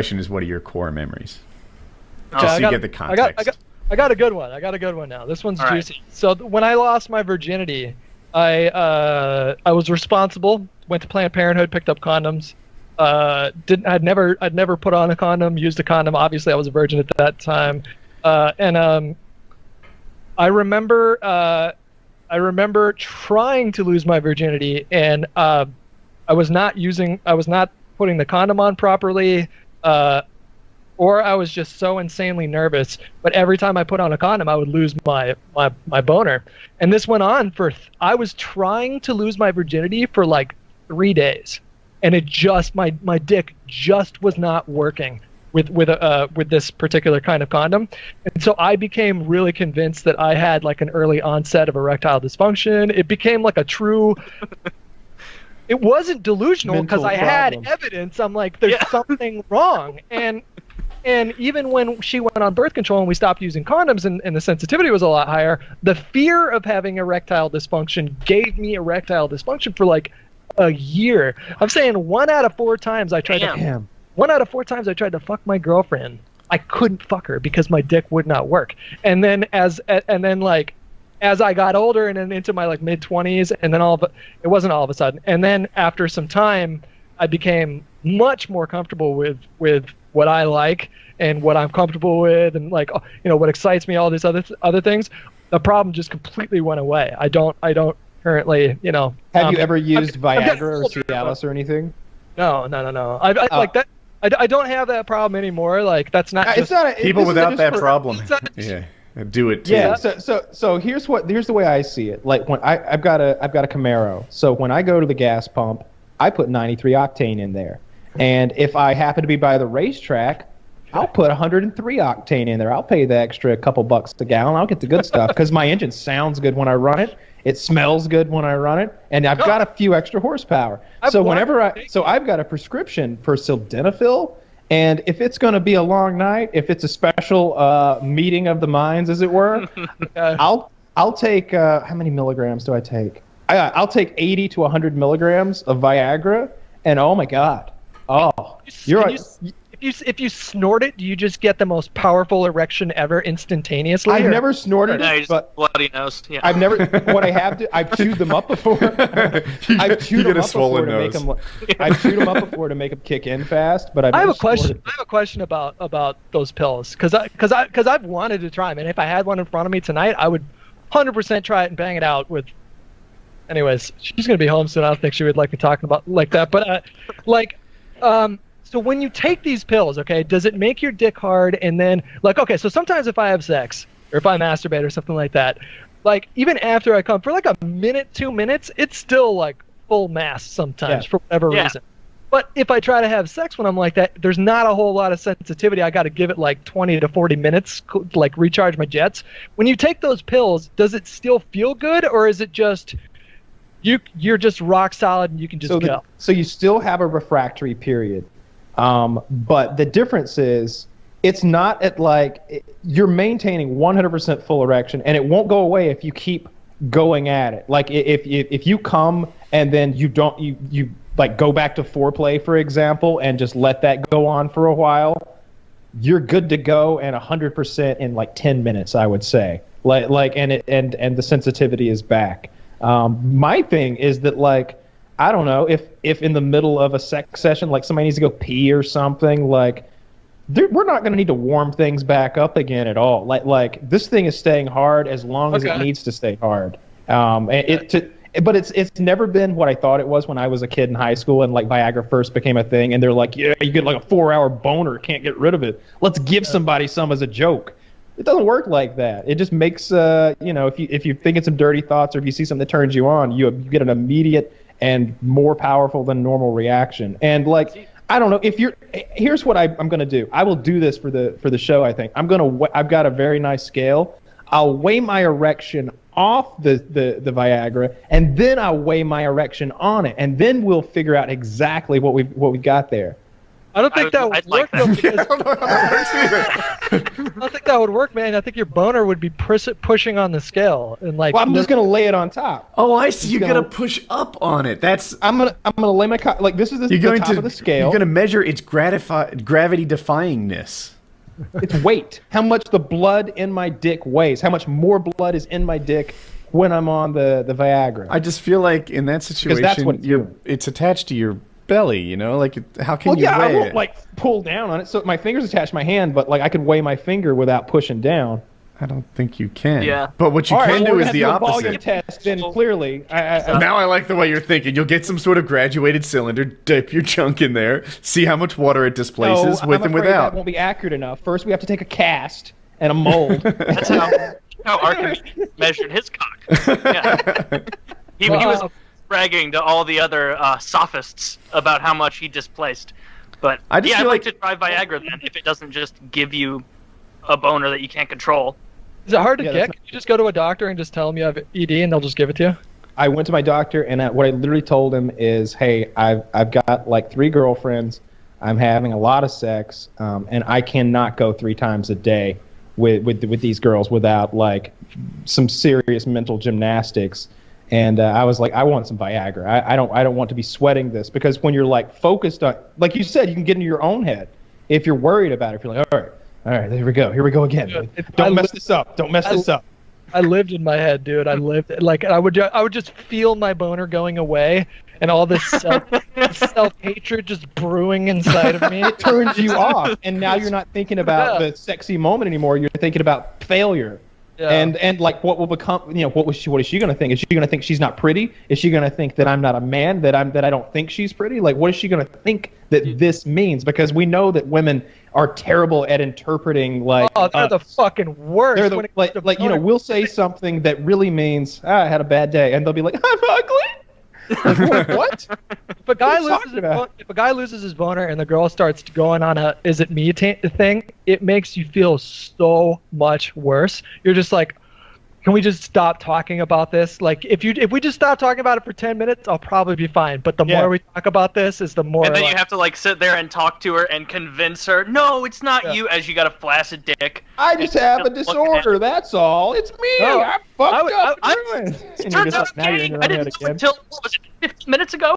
question is, what are your core memories? Oh, Just so you get the context. I got a good one. I got a good one now. This one's All juicy. Right. So when I lost my virginity, I was responsible. Went to Planned Parenthood, picked up condoms. I'd never put on a condom, used a condom. Obviously, I was a virgin at that time. I remember trying to lose my virginity, and I was not putting the condom on properly, or I was just so insanely nervous. But every time I put on a condom, I would lose my boner. And this went on I was trying to lose my virginity for like 3 days, and it just my dick just was not working with this particular kind of condom. And so I became really convinced that I had like an early onset of erectile dysfunction. It became like a true it wasn't delusional because I had evidence. I'm like, there's something wrong. And even when she went on birth control and we stopped using condoms and the sensitivity was a lot higher, the fear of having erectile dysfunction gave me erectile dysfunction for like a year. I'm saying 1 out of 4 times I tried to fuck my girlfriend, I couldn't fuck her because my dick would not work. And then as I got older and then into my like mid-20s, and then it wasn't all of a sudden. And then after some time, I became much more comfortable with what I like and what I'm comfortable with, and like, you know, what excites me, all these other things. The problem just completely went away. I don't currently, you know. Have you ever used Viagra or Cialis or anything? No. Like that. I don't have that problem anymore. Like, that's not. It's not people without that problem. Yeah, do it too. Yeah. So here's the way I see it. Like, when I've got a Camaro. So when I go to the gas pump, I put 93 octane in there, and if I happen to be by the racetrack, I'll put 103 octane in there. I'll pay the extra couple bucks a gallon. I'll get the good stuff because my engine sounds good when I run it. It smells good when I run it, and I've got a few extra horsepower. So I've got a prescription for sildenafil, and if it's going to be a long night, if it's a special meeting of the minds, as it were, I'll take how many milligrams do I take? I'll take 80 to 100 milligrams of Viagra, and oh my God, if you snort it, do you just get the most powerful erection ever instantaneously? I've never snorted it, but bloody nose. Yeah. I've never. What I have to, I've chewed them up before. I've chewed them up before to make them. I've chewed them up before to make them kick in fast. But I have a question. I have a question about those pills because I've wanted to try them, and if I had one in front of me tonight, I would 100% try it and bang it out with. Anyways, she's gonna be home soon. I don't think she would like me talking about like that, but So when you take these pills, okay, does it make your dick hard? And then, like, okay, so sometimes if I have sex or if I masturbate or something like that, like, even after I come for like a minute, 2 minutes, it's still like full mass sometimes for whatever reason. But if I try to have sex when I'm like that, there's not a whole lot of sensitivity. I got to give it like 20 to 40 minutes, like recharge my jets. When you take those pills, does it still feel good, or is it just you're just rock solid and you can just go? So you still have a refractory period. But the difference is it's not at like you're maintaining 100% full erection, and it won't go away if you keep going at it. Like if you come and then you like go back to foreplay, for example, and just let that go on for a while, you're good to go and 100% in like 10 minutes, I would say. And the sensitivity is back. My thing is that, like, I don't know, if in the middle of a sex session, like, somebody needs to go pee or something, like, we're not going to need to warm things back up again at all. Like this thing is staying hard as long as it needs to stay hard. But it's never been what I thought it was when I was a kid in high school and like Viagra first became a thing, and they're like, yeah, you get like a 4-hour boner, can't get rid of it. Let's give somebody some as a joke. It doesn't work like that. It just makes if you're thinking some dirty thoughts, or if you see something that turns you on, you get an immediate and more powerful than normal reaction. And like, I don't know, here's what I'm going to do. I will do this for the show, I think. I've got a very nice scale. I'll weigh my erection off the Viagra, and then I'll weigh my erection on it, and then we'll figure out exactly what we got there. I don't think that would I'd work like that. though, because I don't know how that works either. I don't think that would work, man. I think your boner would be pushing on the scale and like. Well, I'm just gonna lay it on top. Oh, I see. You're gonna- gonna push up on it. That's I'm gonna lay my like this is the top of the scale. You're gonna measure its gravity defyingness. It's weight. How much the blood in my dick weighs. How much more blood is in my dick when I'm on the Viagra. I just feel like in that situation, that's what it's doing. it's attached to your belly. You know, like how can you I weigh won't it? like pull down on it. So my finger's attached to my hand, but like I could weigh my finger without pushing down. I don't think you can. Yeah. But what you All right, can well, do we're is gonna the have to do a volume opposite. test. Then clearly, Now I like the way you're thinking. You'll get some sort of graduated cylinder, dip your chunk in there, see how much water it displaces with I'm and afraid without. that won't be accurate enough. First, we have to take a cast and a mold. That's how Arthur measured his cock. Yeah. He was bragging to all the other sophists about how much he displaced. But I just I'd feel like like- to try Viagra then, if it doesn't just give you a boner that you can't control. Is it hard to Yeah, get? that's Can you just go to a doctor and just tell them you have ED and they'll just give it to you? I went to my doctor, and what I literally told him is, "Hey, I've got like 3 girlfriends. I'm having a lot of sex, and I cannot go 3 times a day with these girls without like some serious mental gymnastics." And I was like, "I want some Viagra. I don't want to be sweating this, because when you're like focused on, like you said, you can get into your own head. If you're worried about it, if you're like, all right, here we go again. Don't mess this up. Don't mess this up." I lived in my head, dude. I lived like I would just feel my boner going away and all this self-hatred just brewing inside of me. It turns you off, and now you're not thinking about the sexy moment anymore. You're thinking about failure. Yeah. And like what will become, what is she going to think? Is she going to think she's not pretty? Is she going to think that I'm not a man, that I don't think she's pretty? Like, what is she going to think that this means? Because we know that women are terrible at interpreting, like, they're the fucking worst. they're the, we'll say something that really means, I had a bad day, and they'll be like, I'm ugly. Like, what? If a guy What are you talking about? if a guy loses his boner and the girl starts going on a "is it me" thing, it makes you feel so much worse. You're just like, can we just stop talking about this? Like, if we just stop talking about it for 10 minutes, I'll probably be fine. But the more we talk about this, is the more. And then you have to like sit there and talk to her and convince her, no, it's not you, as you got a flaccid dick. I just have a disorder. That's all. It's me. No, I'm fucked up. I doing it. And you're turns just out like, now you're in okay. your I own head didn't know again. until, what was it, 15 minutes ago?